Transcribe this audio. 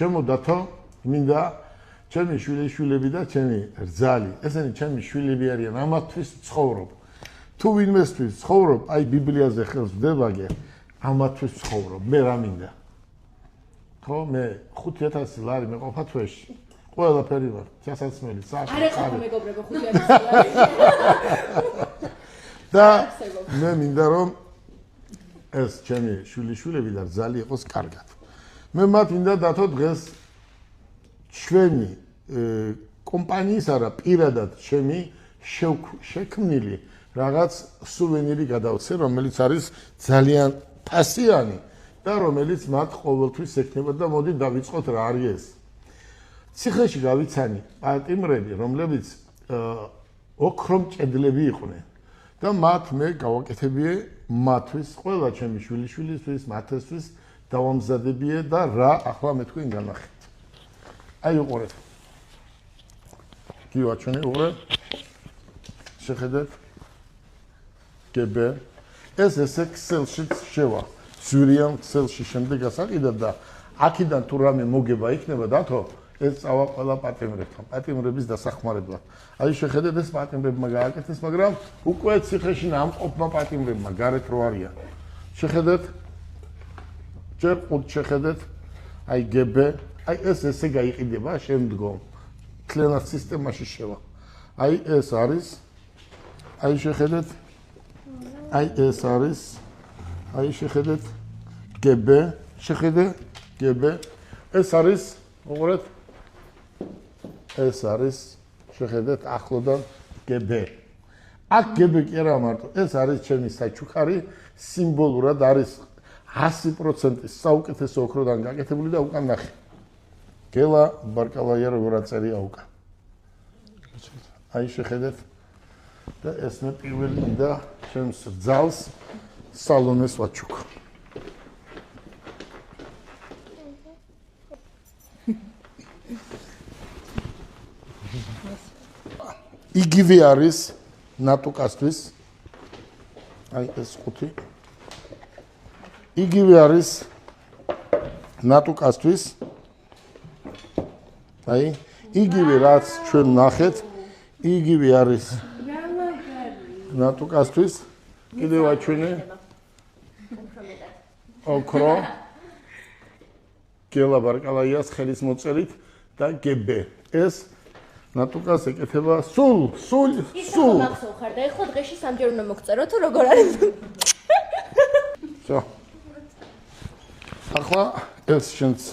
ჩემო დათო მინდა ჩემი შვილიშვილები და ჩემი რძალი ესენი ჩემი შვილები არიან ამათთვის ცხოვრობ თუ ვინმესთვის ცხოვრობ აი ბიბლიაზე ხელს ვდებაგე ამათთვის ცხოვრობ მე რა მინდა ხო მე 5000 ლარი მეყოფა თვეში ყველაფერი ვარ ჩასაცმელი საქმე არ ეყოფა მეგობრებო 5000 ლარი და მე მინდა რომ ეს ჩემი შვილიშვილები და რძალი იყოს კარგად მე მათ მინდა დათო დღეს ჩვენი კომპანიისა და პირადად ჩემი შექმნილი რაღაც სუვენირი გადავცე რომელიც არის ძალიან ფასიანი და რომელიც მათ ყოველთვის ექნება და მოდი დავიწყოთ რა არის ეს ციხეში გავიცანი პატიმრები რომლებიც ოქრომ ჭედლები იყვნენ და მათ მე გავაკეთებიე მათთვის ყველა ჩემი შვილიშვილისთვის მათთვის დავამზადებიე და რა ახლა მე თქვენ განახეთ აი უყურეთ გივაჩვენე უყურეთ შეხედეთ გებე ეს ესე ქსელში შევა ზურიან ქსელში შემდეგ ასაყიდებ და აქედან თუ რამე მოგება იქნება დათო ეს წავა ყველა პატიმრებთან პატიმრების დასახმარებლად აი შეხედეთ ეს პატიმრებმა გააკეთეს მაგრამ უკვე ციხეში ნამყოფმა პატიმრებმა გარეთ რო არიან შეხედეთ ჯერ ყუთ შეხედეთ აი გებე აი ეს ესე გაიყიდება შემდგომ თლიანად სისტემაში შევა აი ეს არის აი შეხედეთ აი ეს არის აი შეხედეთ გებე შეხედე გებე ეს არის უყურეთ ეს არის შეხედეთ ახლოდან გებე აქ გებე კი არა მარტო ეს არის ჩემი საჩუქარი სიმბოლურად არის 100% საუკეთესო ოქროდან გაკეთებული და უკან ნახე გელა ბარკალაია როგორ აწერია უკან აი შეხედეთ და ეს მე პირველი მინდა ჩემს რძალს სალონეს ვაჩუქ იგივე არის ნატუკასთვის აი ეს ხუთი იგივე არის ნატუკასთვის აი იგივე რაც ჩვენ ნახეთ იგივე არის ნატუკასთვის კიდევ აჩვენე ოქრო გელა ბარკალაიას ხელის მოწერით და გებე ეს ნატუკას ეკეთება სულ მახსოვ ხარ და ეხლა დღეში სამჯერ უნდა მოგწერო თუ როგორ არის ახლა ეს შენს